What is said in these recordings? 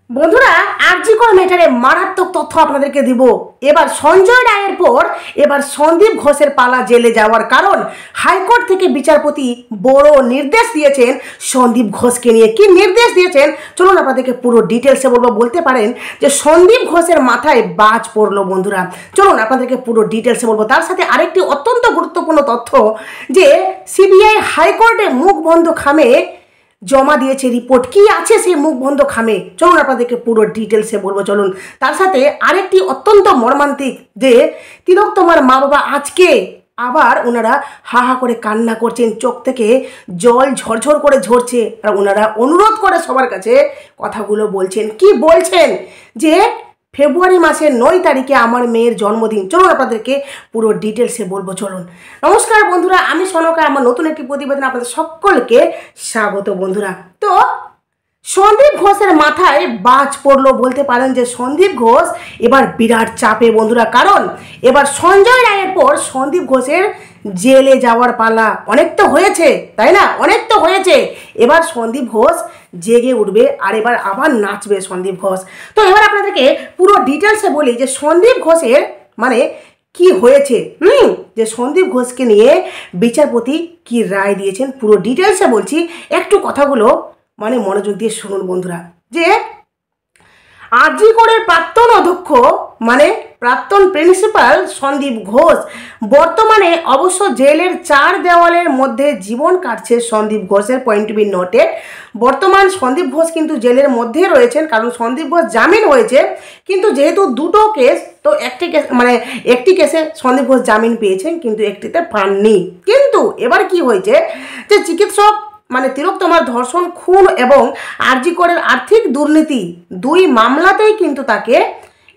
বন্ধুরা, আরজিকর ম্যাটারে মারাত্মক তথ্য আপনাদেরকে দিব। এবার সঞ্জয় রায়ের পর এবার সন্দীপ ঘোষের পালা জেলে যাওয়ার কারণ হাইকোর্ট থেকে বিচারপতি বড় নির্দেশ দিয়েছেন সন্দীপ ঘোষকে নিয়ে। কি নির্দেশ দিয়েছেন চলুন আপনাদেরকে পুরো ডিটেলসে বলবো। বলতে পারেন যে সন্দীপ ঘোষের মাথায় বাজ পড়লো। বন্ধুরা চলুন আপনাদেরকে পুরো ডিটেলসে বলবো। তার সাথে আরেকটি অত্যন্ত গুরুত্বপূর্ণ তথ্য যে সিবিআই হাইকোর্টে মুখ বন্ধ খামে জমা দিয়েছে রিপোর্ট। কি আছে সেই মুখ বন্ধ খামে চলুন আপনাদেরকে পুরো ডিটেলসে বলবো। চলুন তার সাথে আরেকটি অত্যন্ত মর্মান্তিক যে তিলোত্তমার মা বাবা আজকে আবার ওনারা হা হা করে কান্না করছেন, চোখ থেকে জল ঝরঝর করে ঝরছে। আর ওনারা অনুরোধ করে সবার কাছে কথাগুলো বলছেন। কি বলছেন যে ফেব্রুয়ারি মাসের 9 তারিখে আমার মেয়ের জন্মদিন। চলুন আপনাদেরকে পুরো ডিটেলসে বলবো। চলুন। নমস্কার বন্ধুরা, আমি সনকা। আমার নতুন একটি প্রতিবেদন আপনাদের সকলকে স্বাগত। বন্ধুরা তো সন্দীপ ঘোষের মাথায় বাজ পড়লো। বলতে পারেন যে সন্দীপ ঘোষ এবার বিরাট চাপে। বন্ধুরা কারণ এবার সঞ্জয় রায়ের পর সন্দীপ ঘোষের জেলে যাওয়ার পালা। অনেক তো হয়েছে তাই না, অনেক তো হয়েছে। এবার সন্দীপ ঘোষ জেগে উঠবে আর এবার আবার নাচবে সন্দীপ ঘোষ। তো এবার আপনাদেরকে পুরো ডিটেলসে বলি যে সন্দীপ ঘোষের মানে কি হয়েছে, যে সন্দীপ ঘোষকে নিয়ে বিচারপতি কি রায় দিয়েছেন পুরো ডিটেলসে বলছি। একটু কথাগুলো মানে মনোযোগ দিয়ে শুনুন বন্ধুরা। যে আরজিকরের প্রাক্তন অধ্যক্ষ মানে প্রাক্তন প্রিন্সিপাল সন্দীপ ঘোষ বর্তমানে অবশ্য জেলের 4 দেওয়ালের মধ্যে জীবন কাটছে। সন্দীপ ঘোষের পয়েন্ট টু বি নোটেড। বর্তমান সন্দীপ ঘোষ কিন্তু জেলের মধ্যে রয়েছেন, কারণ সন্দীপ ঘোষ জামিন হয়েছে। কিন্তু যেহেতু দুটো কেস, তো একটি কেসে সন্দীপ ঘোষ জামিন পেয়েছেন কিন্তু একটিতে পাননি। কিন্তু এবার কি হয়েছে যে চিকিৎসক মানে তিলোত্তমার ধর্ষণ, খুন এবং আরজিকরের আর্থিক দুর্নীতি 2 মামলাতেই কিন্তু তাকে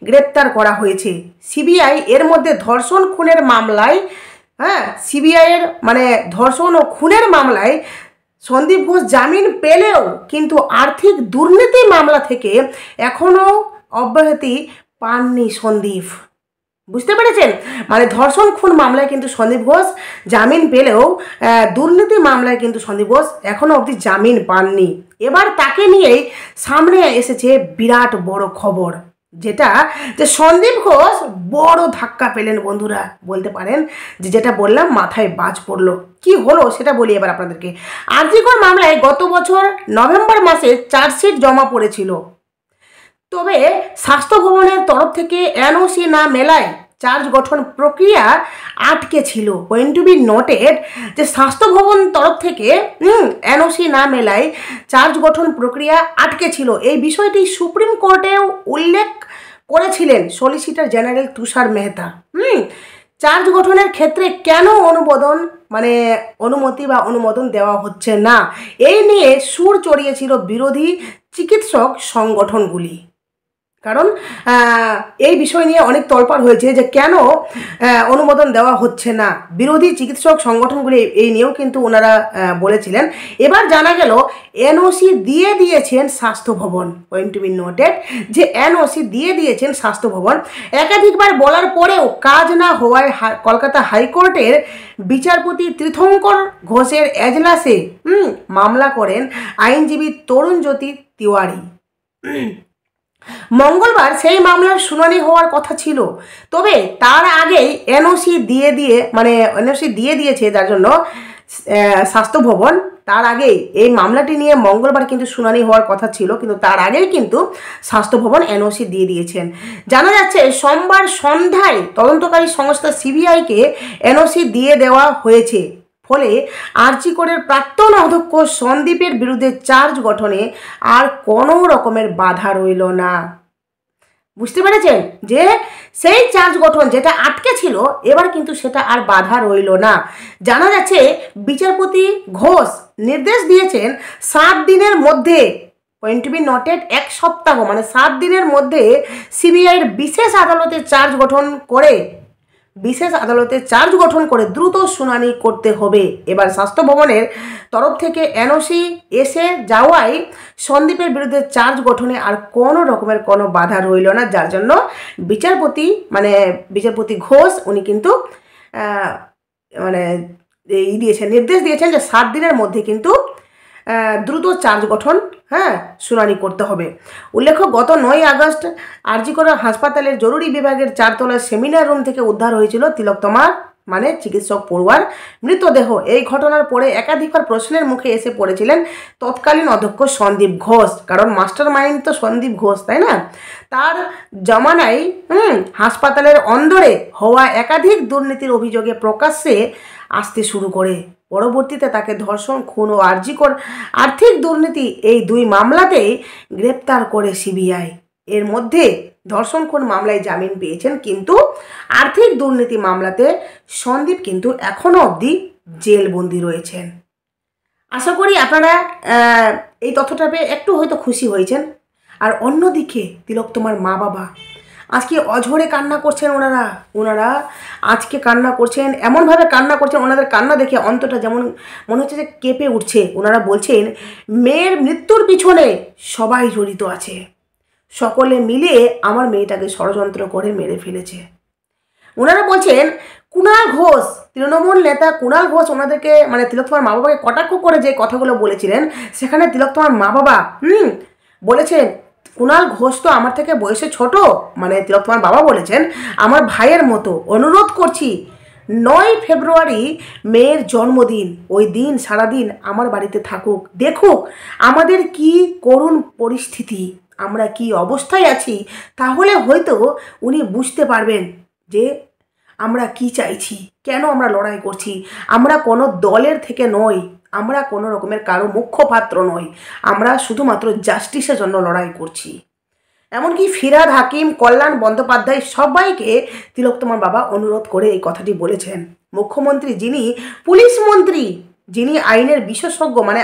গ্রেপ্তার করা হয়েছে। সিবিআই এর মধ্যে ধর্ষণ খুনের মামলায় সিবিআইয়ের মানে ধর্ষণ ও খুনের মামলায় সন্দীপ ঘোষ জামিন পেলেও কিন্তু আর্থিক দুর্নীতি মামলা থেকে এখনও অব্যাহতি পাননি সন্দীপ। বুঝতে পেরেছেন? মানে ধর্ষণ খুন মামলায় কিন্তু সন্দীপ ঘোষ জামিন পেলেও দুর্নীতি মামলায় কিন্তু সন্দীপ ঘোষ এখনও অবধি জামিন পাননি। এবার তাকে নিয়েই সামনে এসেছে বিরাট বড় খবর, যেটা যে সন্দীপ ঘোষ বড় ধাক্কা পেলেন। বন্ধুরা বলতে পারেন যে যেটা বললাম মাথায় বাজ পড়লো। কি হলো সেটা বলি এবার আপনাদেরকে। আরজিকর মামলায় গত বছর নভেম্বর মাসে চার্জশিট জমা পড়েছিল। তবে স্বাস্থ্য ভবনের তরফ থেকে এনওসি না মেলায় চার্জ গঠন প্রক্রিয়া আটকে ছিল। পয়েন্ট টু বি নোটেড যে স্বাস্থ্য ভবন তরফ থেকে এনওসি না মেলায় চার্জ গঠন প্রক্রিয়া আটকে ছিল। এই বিষয়টি সুপ্রিম কোর্টেও উল্লেখ করেছিলেন সলিসিটর জেনারেল তুষার মেহতা। চার্জ গঠনের ক্ষেত্রে কেন অনুমতি বা অনুমোদন দেওয়া হচ্ছে না, এই নিয়ে সুর চড়িয়েছিল বিরোধী চিকিৎসক সংগঠনগুলি। কারণ এই বিষয় নিয়ে অনেক তোলপাড় হয়েছে যে কেন অনুমোদন দেওয়া হচ্ছে না। বিরোধী চিকিৎসক সংগঠনগুলি এই নিয়েও কিন্তু ওনারা বলেছিলেন। এবার জানা গেল এনওসি দিয়ে দিয়েছেন স্বাস্থ্য ভবন। পয়েন্ট টু বি নোটেড যে এনওসি দিয়ে দিয়েছেন স্বাস্থ্য ভবন। একাধিকবার বলার পরেও কাজ না হওয়ায় কলকাতা হাইকোর্টের বিচারপতি তীর্থঙ্কর ঘোষের এজলাসে মামলা করেন আইনজীবী তরুণজ্যোতি তিওয়ারি। মঙ্গলবার সেই মামলার শুনানি হওয়ার কথা ছিল, তবে তার আগেই এনওসি দিয়ে দিয়েছে যার জন্য স্বাস্থ্য ভবন। তার আগেই এই মামলাটি নিয়ে মঙ্গলবার কিন্তু শুনানি হওয়ার কথা ছিল, কিন্তু তার আগেই কিন্তু স্বাস্থ্য ভবন এনওসি দিয়ে দিয়েছেন। জানা যাচ্ছে সোমবার সন্ধ্যায় তদন্তকারী সংস্থা সিবিআইকে এনওসি দিয়ে দেওয়া হয়েছে। ফলে আরজিকরের প্রাক্তন অধ্যক্ষ সন্দীপের বিরুদ্ধে চার্জ গঠনে আর কোনো রকমের বাধা রইল না। বুঝতে পেরেছেন যে সেই চার্জ গঠন যেটা আটকে ছিল এবার কিন্তু সেটা আর বাধা রইল না। জানা যাচ্ছে বিচারপতি ঘোষ নির্দেশ দিয়েছেন 7 দিনের মধ্যে, পয়েন্ট টু বি নোটেড 1 সপ্তাহ মানে 7 দিনের মধ্যে সিবিআইয়ের বিশেষ আদালতে চার্জ গঠন করে দ্রুত শুনানি করতে হবে। এবার স্বাস্থ্য ভবনের তরফ থেকে এনওসি এসে যাওয়ায় সন্দীপের বিরুদ্ধে চার্জ গঠনে আর কোনো রকমের কোনো বাধা রইল না, যার জন্য বিচারপতি ঘোষ উনি কিন্তু নির্দেশ দিয়েছেন যে 7 দিনের মধ্যে কিন্তু দ্রুত চার্জ গঠন শুনানি করতে হবে। উল্লেখ্য, গত 9 আগস্ট আরজি কর হাসপাতালের জরুরি বিভাগের 4তলার সেমিনার রুম থেকে উদ্ধার হয়েছিল তিলোত্তমার মানে চিকিৎসক পড়ুয়ার মৃতদেহ। এই ঘটনার পরে একাধিকবার প্রশ্নের মুখে এসে পড়েছিলেন তৎকালীন অধ্যক্ষ সন্দীপ ঘোষ, কারণ মাস্টার মাইন্ড তো সন্দীপ ঘোষ, তাই না? তার জমানায় হাসপাতালের অন্দরে হওয়া একাধিক দুর্নীতির অভিযোগে প্রকাশ্যে আসতে শুরু করে। পরবর্তীতে তাকে ধর্ষণ, খুন ও আরজিকর আর্থিক দুর্নীতি এই 2 মামলাতেই গ্রেপ্তার করে সিবিআই। এর মধ্যে ধর্ষণ খুন মামলায় জামিন পেয়েছেন, কিন্তু আর্থিক দুর্নীতি মামলাতে সন্দীপ কিন্তু এখনও অবধি জেলবন্দি রয়েছেন। আশা করি আপনারা এই তথ্যটা পেয়ে একটু হয়তো খুশি হয়েছেন। আর অন্যদিকে তিলোত্তমার মা বাবা আজকে অঝরে কান্না করছেন। ওনারা আজকে কান্না করছেন, এমনভাবে কান্না করছেন, ওনাদের কান্না দেখে অন্তটা যেমন মনে হচ্ছে যে কেঁপে উঠছে। ওনারা বলছেন মেয়ের মৃত্যুর পিছনে সবাই জড়িত আছে, সকলে মিলে আমার মেয়েটাকে ষড়যন্ত্র করে মেরে ফেলেছে। ওনারা বলছেন কুণাল ঘোষ, তৃণমূল নেতা কুণাল ঘোষ ওনাদেরকে মানে তিলোত্তমার মা বাবাকে কটাক্ষ করে যে কথাগুলো বলেছিলেন, সেখানে তিলোত্তমার মা বাবা বলেছেন কুণাল ঘোষ তো আমার থেকে বয়সে ছোট, মানে তিলোত্তমার বাবা বলেছেন আমার ভাইয়ের মতো, অনুরোধ করছি 9 ফেব্রুয়ারি মেয়ের জন্মদিন, ওই দিন সারাদিন আমার বাড়িতে থাকুক, দেখুক আমাদের কি করুণ পরিস্থিতি, আমরা কি অবস্থায় আছি, তাহলে হয়তো উনি বুঝতে পারবেন যে আমরা কি চাইছি, কেন আমরা লড়াই করছি। আমরা কোনো দলের থেকে নই, আমরা কোনো রকমের কারো মুখ্যপাত্র নই, আমরা শুধুমাত্র জাস্টিসের জন্য লড়াই করছি। এমনকি ফিরহাদ হাকিম, কল্যাণ বন্দ্যোপাধ্যায় সবাইকে তিলোত্তমার বাবা অনুরোধ করে এই কথাটি বলেছেন। মুখ্যমন্ত্রী যিনি পুলিশ মন্ত্রী, যিনি আইনের বিশেষজ্ঞ, মানে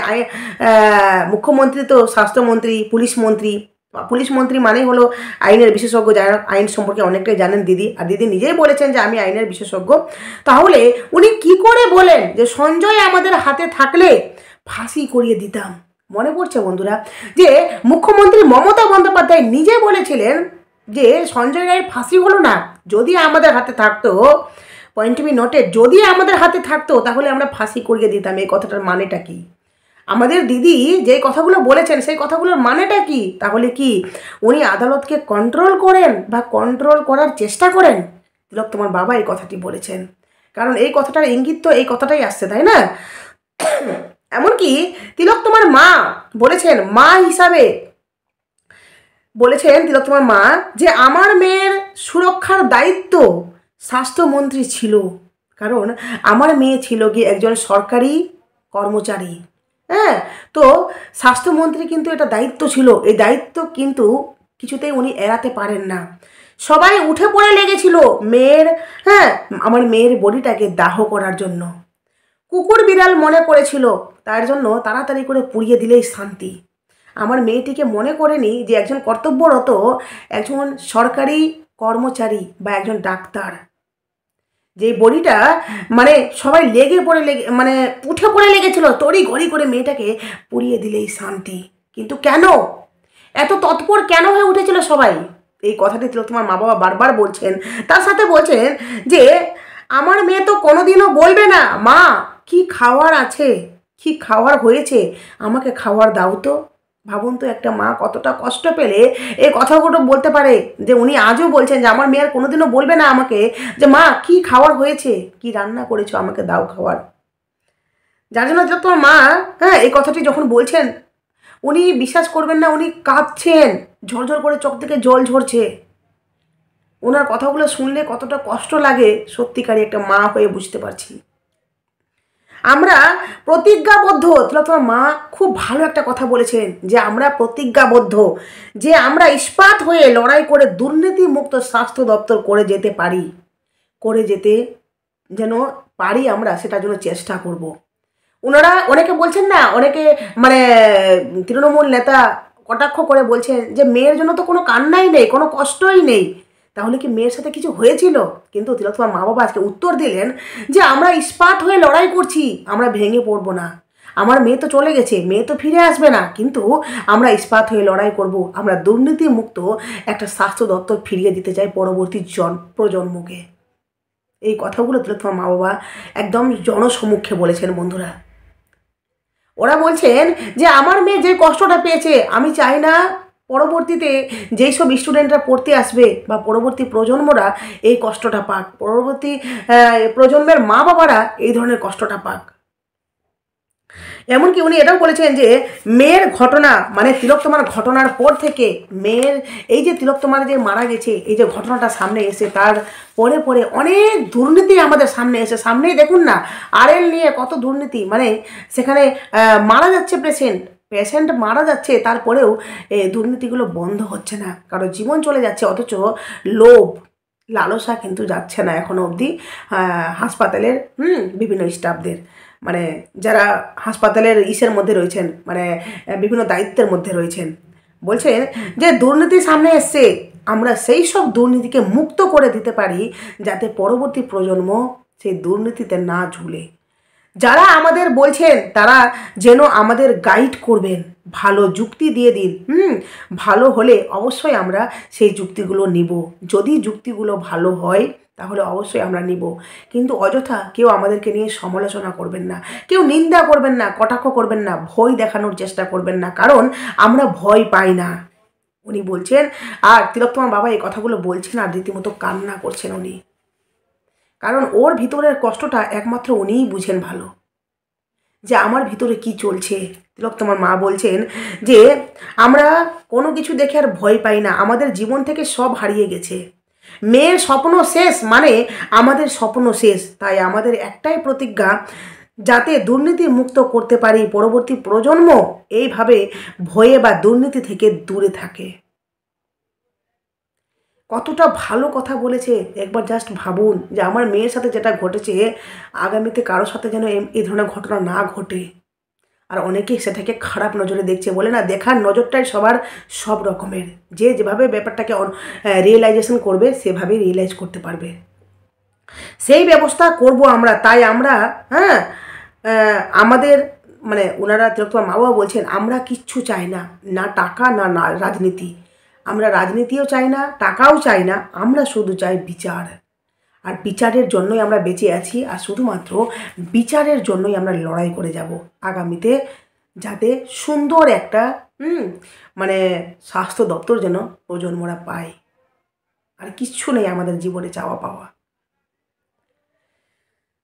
মুখ্যমন্ত্রী তো স্বাস্থ্যমন্ত্রী, পুলিশ মন্ত্রী মানেই হলো আইনের বিশেষজ্ঞ, যারা আইন সম্পর্কে অনেকটাই জানেন দিদি, আর দিদি নিজেই বলেছেন যে আমি আইনের বিশেষজ্ঞ। তাহলে উনি কি করে বলেন যে সঞ্জয় আমাদের হাতে থাকলে ফাঁসি করিয়ে দিতাম? মনে পড়ছে বন্ধুরা যে মুখ্যমন্ত্রী মমতা বন্দ্যোপাধ্যায় নিজে বলেছিলেন যে সঞ্জয় রায়ের ফাঁসি হলো না, যদি আমাদের হাতে থাকতো, পয়েন্ট বি নোটেড, যদি আমাদের হাতে থাকতো তাহলে আমরা ফাঁসি করিয়ে দিতাম। এই কথাটার মানেটা কি? আমাদের দিদি যে কথাগুলো বলেছেন সেই কথাগুলোর মানেটা কি? তাহলে কি উনি আদালতকে কন্ট্রোল করেন বা কন্ট্রোল করার চেষ্টা করেন? তিলোত্তমার বাবা এই কথাটি বলেছেন, কারণ এই কথাটার ইঙ্গিত তো এই কথাটাই আসছে, তাই না? এমনকি তিলোত্তমার মা বলেছেন, মা হিসাবে বলেছেন তিলোত্তমার মা যে আমার মেয়ের সুরক্ষার দায়িত্ব স্বাস্থ্যমন্ত্রী ছিল, কারণ আমার মেয়ে ছিল গিয়ে একজন সরকারি কর্মচারী। তো স্বাস্থ্যমন্ত্রী কিন্তু এটা দায়িত্ব ছিল, এই দায়িত্ব কিন্তু কিছুতেই উনি এড়াতে পারেন না। সবাই উঠে পড়ে লেগেছিল আমার মেয়ের বডিটাকে দাহ করার জন্য। কুকুর বিড়াল মনে করেছিল, তার জন্য তাড়াতাড়ি করে পুড়িয়ে দিলেই শান্তি। আমার মেয়েটিকে মনে করেনি যে একজন কর্তব্যরত একজন সরকারি কর্মচারী বা একজন ডাক্তার। যে বডিটা মানে সবাই মানে উঠে পড়ে লেগেছিল, তড়ি ঘড়ি করে মেয়েটাকে পুড়িয়ে দিলেই শান্তি। কিন্তু কেন এত তৎপর কেন হয়ে উঠেছিল সবাই? এই কথাটি তিলোত্তমার মা বাবা বারবার বলছেন। তার সাথে বলছেন যে আমার মেয়ে তো কোনোদিনও বলবে না মা কি খাওয়ার আছে, কি খাওয়ার হয়েছে, আমাকে খাওয়ার দাও তো। ভাবুন তো একটা মা কতটা কষ্ট পেলে এই কথাগুলো বলতে পারে, যে উনি আজও বলছেন যে আমার মেয়ে আর কোনোদিনও বলবে না আমাকে যে মা কি খাওয়ার হয়েছে, কি রান্না করেছো, আমাকে দাও খাওয়ার। যার জন্য তোমার মা এই কথাটি যখন বলছেন উনি বিশ্বাস করবেন না, উনি কাঁদছেন, ঝরঝর করে চোখ থেকে জল ঝরছে। ওনার কথাগুলো শুনলে কতটা কষ্ট লাগে সত্যিকারই একটা মা হয়ে বুঝতে পারছি। আমরা প্রতিজ্ঞাবদ্ধ, তোমার মা খুব ভালো একটা কথা বলেছেন যে আমরা প্রতিজ্ঞাবদ্ধ, যে আমরা ইস্পাত হয়ে লড়াই করে দুর্নীতি মুক্ত স্বাস্থ্য দপ্তর করে যেতে পারি, করে যেতে যেন পারি, আমরা সেটার জন্য চেষ্টা করব। ওনারা অনেকে বলছেন না, অনেকে মানে তৃণমূল নেতা কটাক্ষ করে বলছেন যে মেয়ের জন্য তো কোনো কান্নাই নেই, কোনো কষ্টই নেই, তাহলে কি মেয়ের সাথে কিছু হয়েছিল? কিন্তু তিলোত্তমার মা বাবা আজকে উত্তর দিলেন যে আমরা ইস্পাত হয়ে লড়াই করছি, আমরা ভেঙে পড়বো না। আমার মেয়ে তো চলে গেছে, মেয়ে তো ফিরে আসবে না, কিন্তু আমরা ইস্পাত হয়ে লড়াই করব, আমরা দুর্নীতি মুক্ত একটা স্বাস্থ্য দপ্তর ফিরিয়ে দিতে চাই পরবর্তী প্রজন্মকে। এই কথাগুলো তিলোত্তমার মা বাবা একদম জনসমক্ষে বলেছেন বন্ধুরা। ওরা বলছেন যে আমার মেয়ে যে কষ্টটা পেয়েছে, আমি চাই না পরবর্তীতে যেই সব স্টুডেন্টরা পড়তে আসবে বা পরবর্তী প্রজন্মরা এই কষ্টটা পাক, পরবর্তী প্রজন্মের মা বাবারা এই ধরনের কষ্টটা পাক। এমনকি উনি এটাও বলেছেন যে মেয়ের ঘটনা, মানে তিলোত্তমার ঘটনার পর থেকে মেয়ের এই যে তিলোত্তমার যে মারা গেছে এই যে ঘটনাটা সামনে এসে তার পরে পরে অনেক দুর্নীতি আমাদের সামনে এসে, সামনেই দেখুন না আরএল নিয়ে কত দুর্নীতি, মানে সেখানে মারা যাচ্ছে পেশেন্ট মারা যাচ্ছে, তারপরেও এই দুর্নীতিগুলো বন্ধ হচ্ছে না, কারো জীবন চলে যাচ্ছে, অথচ লোভ লালসা কিন্তু যাচ্ছে না এখনো অবধি হাসপাতালের বিভিন্ন স্টাফদের, মানে যারা হাসপাতালের ইসের মধ্যে রয়েছেন, মানে বিভিন্ন দায়িত্বের মধ্যে রয়েছেন। বলছেন যে দুর্নীতি সামনে এসছে, আমরা সেই সব দুর্নীতিকে মুক্ত করে দিতে পারি যাতে পরবর্তী প্রজন্ম সেই দুর্নীতিতে না ঝুলে। যারা আমাদের বলছেন তারা যেন আমাদের গাইড করবেন, ভালো যুক্তি দিয়ে দিন, ভালো হলে অবশ্যই আমরা সেই যুক্তিগুলো নিব, যদি যুক্তিগুলো ভালো হয় তাহলে অবশ্যই আমরা নিব, কিন্তু অযথা কেউ আমাদেরকে নিয়ে সমালোচনা করবেন না, কেউ নিন্দা করবেন না, কটাক্ষ করবেন না, ভয় দেখানোর চেষ্টা করবেন না, কারণ আমরা ভয় পাই না। উনি বলছেন, আর তিলোত্তমার বাবা এই কথাগুলো বলছেন আর রীতিমতো কান্না করছেন উনি, কারণ ওর ভিতরের কষ্টটা একমাত্র উনিই বুঝেন ভালো, যে আমার ভিতরে কি চলছে। তিলোত্তমার মা বলছেন যে আমরা কোনো কিছু দেখে আর ভয় পাই না, আমাদের জীবন থেকে সব হারিয়ে গেছে, মেয়ের স্বপ্ন শেষ মানে আমাদের স্বপ্ন শেষ, তাই আমাদের একটাই প্রতিজ্ঞা, যাতে দুর্নীতি মুক্ত করতে পারি পরবর্তী প্রজন্ম এইভাবে ভয়ে বা দুর্নীতি থেকে দূরে থাকে। কতটা ভালো কথা বলেছে একবার জাস্ট ভাবুন, যে আমার মেয়ের সাথে যেটা ঘটেছে আগামীতে কারোর সাথে যেন এই ধরনের ঘটনা না ঘটে। আর অনেকেই সেটাকে খারাপ নজরে দেখছে, বলে না দেখার নজরটাই সবার সব রকমের, যে যেভাবে ব্যাপারটাকে রিয়েলাইজেশন করবে সেভাবেই রিয়েলাইজ করতে পারবে, সেই ব্যবস্থা করব আমরা। তাই আমরা আমাদের মানে ওনারা তিলোত্তমার মা বাবা বলছেন আমরা কিচ্ছু চাই না, না টাকা না রাজনীতি, আমরা রাজনীতিও চাই না, টাকাও চাই না, আমরা শুধু চাই বিচার, আর বিচারের জন্যই আমরা বেঁচে আছি, আর শুধুমাত্র বিচারের জন্যই আমরা লড়াই করে যাব আগামীতে, যাতে সুন্দর একটা মানে স্বাস্থ্য দপ্তর যেন প্রজন্মরা পায়, আর কিচ্ছু নেই আমাদের জীবনে চাওয়া পাওয়া।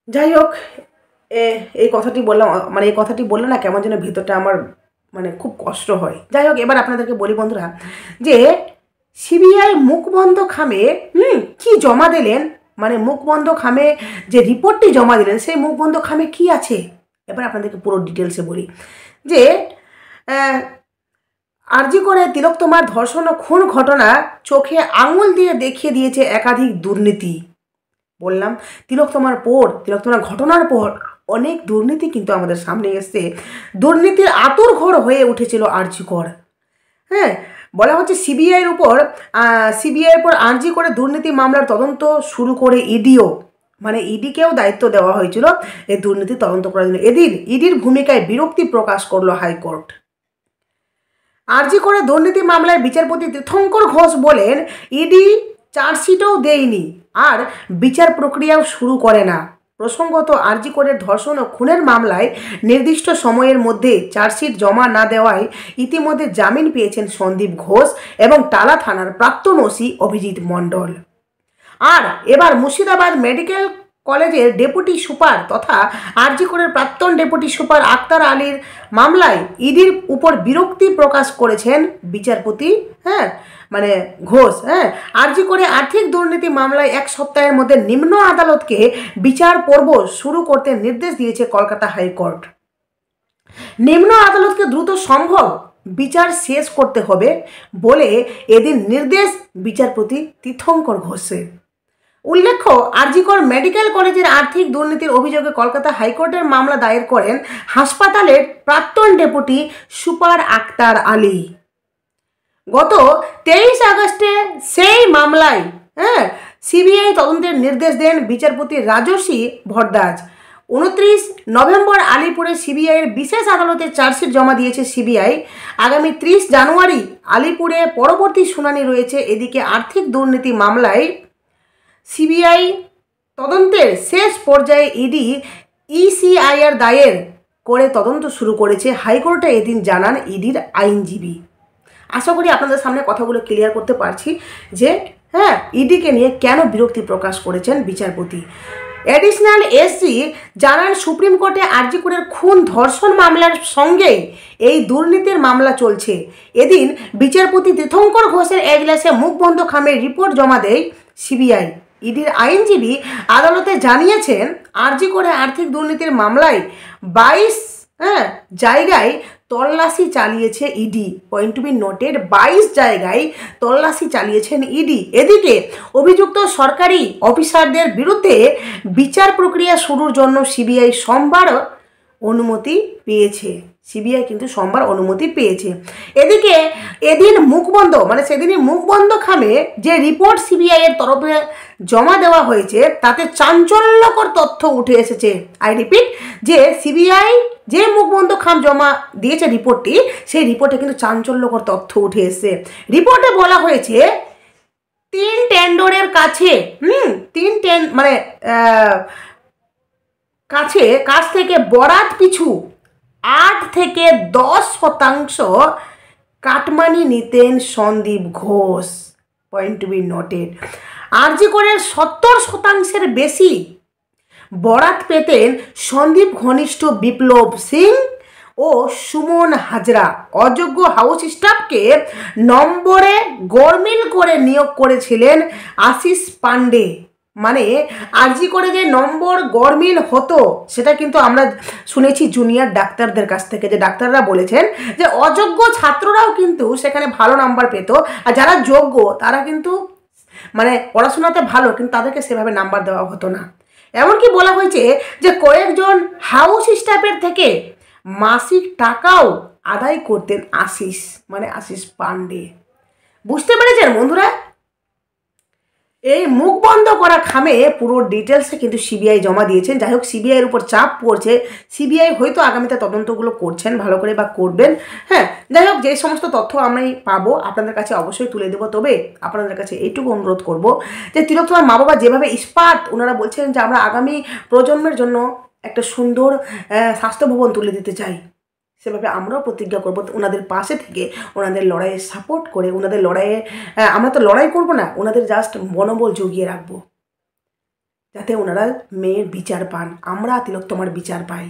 যাই হোক, এই কথাটি বললাম, মানে এই কথাটি বললে না কেমন যেন ভিতরটা আমার মানে খুব কষ্ট হয়। যাই হোক, এবার আপনাদেরকে বলি বন্ধুরা, যে সিবিআই মুখবন্ধ খামে কি জমা দিলেন, মানে মুখবন্ধ খামে যে রিপোর্টটি জমা দিলেন সেই মুখবন্ধ খামে কি আছে, এবার আপনাদেরকে পুরো ডিটেলসে বলি। যে আরজি করে তিলোত্তমার ধর্ষণ ও খুন ঘটনা চোখে আঙুল দিয়ে দেখিয়ে দিয়েছে একাধিক দুর্নীতি। বললাম তিলোত্তমার ঘটনার পর অনেক দুর্নীতি কিন্তু আমাদের সামনে এসছে, দুর্নীতির আঁতুড়ঘর হয়ে উঠেছিল আরজি কর। বলা হচ্ছে সিবিআইয়ের উপর আরজি করে দুর্নীতি মামলার তদন্ত শুরু করে ইডিও, মানে ইডিকেও দায়িত্ব দেওয়া হয়েছিল এই দুর্নীতি তদন্ত করার জন্য। ইডির ভূমিকায় বিরক্তি প্রকাশ করলো হাইকোর্ট। আরজি করে দুর্নীতি মামলায় বিচারপতি তীর্থঙ্কর ঘোষ বলেন ইডি চার্জশিটও দেয়নি আর বিচার প্রক্রিয়াও শুরু করে না। প্রসঙ্গত আরজি করে ধর্ষণ ও খুনের মামলায় নির্দিষ্ট সময়ের মধ্যে চার্জশিট জমা না দেওয়ায় ইতিমধ্যে জামিন পেয়েছেন সন্দীপ ঘোষ এবং টালা থানার প্রাক্তন ওসি অভিজিৎ মণ্ডল। আর এবার মুর্শিদাবাদ মেডিকেল কলেজের ডেপুটি সুপার তথা আরজি করের প্রাক্তন ডেপুটি সুপার আক্তার আলীর মামলায় ইডির উপর বিরক্তি প্রকাশ করেছেন বিচারপতি মানে ঘোষ। আরজি করে আর্থিক দুর্নীতি মামলায় 1 সপ্তাহের মধ্যে নিম্ন আদালতকে বিচার পর্ব শুরু করতে নির্দেশ দিয়েছে কলকাতা হাইকোর্ট। নিম্ন আদালতকে দ্রুত সম্ভব বিচার শেষ করতে হবে বলে এদিন নির্দেশ বিচারপতি তীর্থঙ্কর ঘোষের। উল্লেখ্য, আরজিকর মেডিকেল কলেজের আর্থিক দুর্নীতির অভিযোগে কলকাতা হাইকোর্টের মামলা দায়ের করেন হাসপাতালের প্রাক্তন ডেপুটি সুপার আক্তার আলী। গত 23 আগস্টে সেই মামলায় সিবিআই তদন্তের নির্দেশ দেন বিচারপতি রাজর্ষি ভরদ্বাজ। 29 নভেম্বর আলিপুরে সিবিআইয়ের বিশেষ আদালতে চার্জশিট জমা দিয়েছে সিবিআই। আগামী 30 জানুয়ারি আলিপুরে পরবর্তী শুনানি রয়েছে। এদিকে আর্থিক দুর্নীতি মামলায় সিবিআই তদন্তের শেষ পর্যায়ে ইসিআইয়ের দায়ের করে তদন্ত শুরু করেছে হাইকোর্টে এদিন জানান ইডির আইনজীবী। আশা করি আপনাদের সামনে কথাগুলো ক্লিয়ার করতে পারছি যে হ্যাঁ, ইডিকে নিয়ে কেন বিরক্তি প্রকাশ করেছেন বিচারপতি। অ্যাডিশনাল এসজি জানান সুপ্রিম কোর্টে আরজি করের খুন ধর্ষণ মামলার সঙ্গেই এই দুর্নীতির মামলা চলছে। এদিন বিচারপতি তীর্থঙ্কর ঘোষের এজলাসে মুখবন্ধ খামের রিপোর্ট জমা দেয় সিবিআই। ইডির আইনজীবী আদালতে জানিয়েছেন আরজি করে আর্থিক দুর্নীতির মামলায় 22 জায়গায় তল্লাশি চালিয়েছে ED. Point to be noted, 22 জায়গায় তল্লাশি চালিয়েছেন ইডি। এদিকে অভিযুক্ত সরকারি অফিসারদের বিরুদ্ধে বিচার প্রক্রিয়া শুরুর জন্য সিবিআই সোমবার অনুমতি পেয়েছে। সিবিআই কিন্তু সোমবার অনুমতি পেয়েছে। এদিকে এদিন মুখবন্ধ সেদিনই মুখবন্ধ খামে যে রিপোর্ট সিবিআই এর তরফে জমা দেওয়া হয়েছে তাতে চাঞ্চল্যকর তথ্য উঠে এসেছে। আই রিপিট, যে সিবিআই যে মুখবন্ধ খাম জমা দিয়েছে রিপোর্টটি, সেই রিপোর্টে কিন্তু চাঞ্চল্যকর তথ্য উঠে এসেছে। রিপোর্টে বলা হয়েছে 3 টেন্ডারের কাছে কাছ থেকে বরাত পিছু 8 থেকে 10% কাটমানি নিতেন Sandip Ghosh. Point to be noted, RG করের 70% বেশি বরাত পেতেন সন্দীপ ঘনিষ্ঠ বিপ্লব সিং ও সুমন হাজরা। অযোগ্য হাউস স্টাফকে নম্বরে গরমিল করে নিয়োগ করেছিলেন আশিস পান্ডে। আরজি করে যে নম্বর গরমিল হতো সেটা কিন্তু আমরা শুনেছি জুনিয়র ডাক্তারদের কাছ থেকে, যে ডাক্তাররা বলেছেন যে অযোগ্য ছাত্ররাও কিন্তু সেখানে ভালো নাম্বার পেত, আর যারা যোগ্য তারা কিন্তু পড়াশোনাতে ভালো কিন্তু তাদেরকে সেভাবে নাম্বার দেওয়া হতো না। এমনকি বলা হয়েছে যে কয়েকজন হাউস স্টাফের থেকে মাসিক টাকাও আদায় করতেন আশিস পান্ডে। বুঝতে পেরেছেন বন্ধুরা? এই মুখ বন্ধ করা খামে পুরো ডিটেলসে কিন্তু সিবিআই জমা দিয়েছেন। যাই হোক, সিবিআইয়ের উপর চাপ পড়ছে, সিবিআই হয়তো আগামীতে তদন্তগুলো করছেন ভালো করে বা করবেন। হ্যাঁ, যাই হোক, যে সমস্ত তথ্য আমি পাবো আপনাদের কাছে অবশ্যই তুলে দেবো। তবে আপনাদের কাছে এইটুকু অনুরোধ করব যে তিলোত্তমার মা বাবা যেভাবে ইস্পাত ওনারা বলছেন যে আমরা আগামী প্রজন্মের জন্য একটা সুন্দর স্বাস্থ্য ভবন তুলে দিতে চাই, সেভাবে আমরাও প্রতিজ্ঞা করবো ওনাদের পাশে থেকে ওনাদের লড়াইয়ে সাপোর্ট করে, ওনাদের লড়াইয়ে আমরা তো লড়াই করব না, ওনাদের জাস্ট মনোবল জুগিয়ে রাখবো যাতে ওনারা মেয়ের বিচার পান, আমরা তিলোত্তমার বিচার পাই।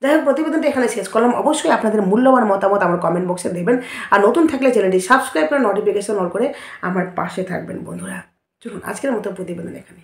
যাই হোক, প্রতিবেদনটা এখানে শেষ করলাম। অবশ্যই আপনাদের মূল্যবান মতামত আমার কমেন্ট বক্সে দেবেন, আর নতুন থাকলে চ্যানেলটি সাবস্ক্রাইব করে নোটিফিকেশন অন করে আমার পাশে থাকবেন বন্ধুরা। চলুন আজকের মতো প্রতিবেদন এখানে।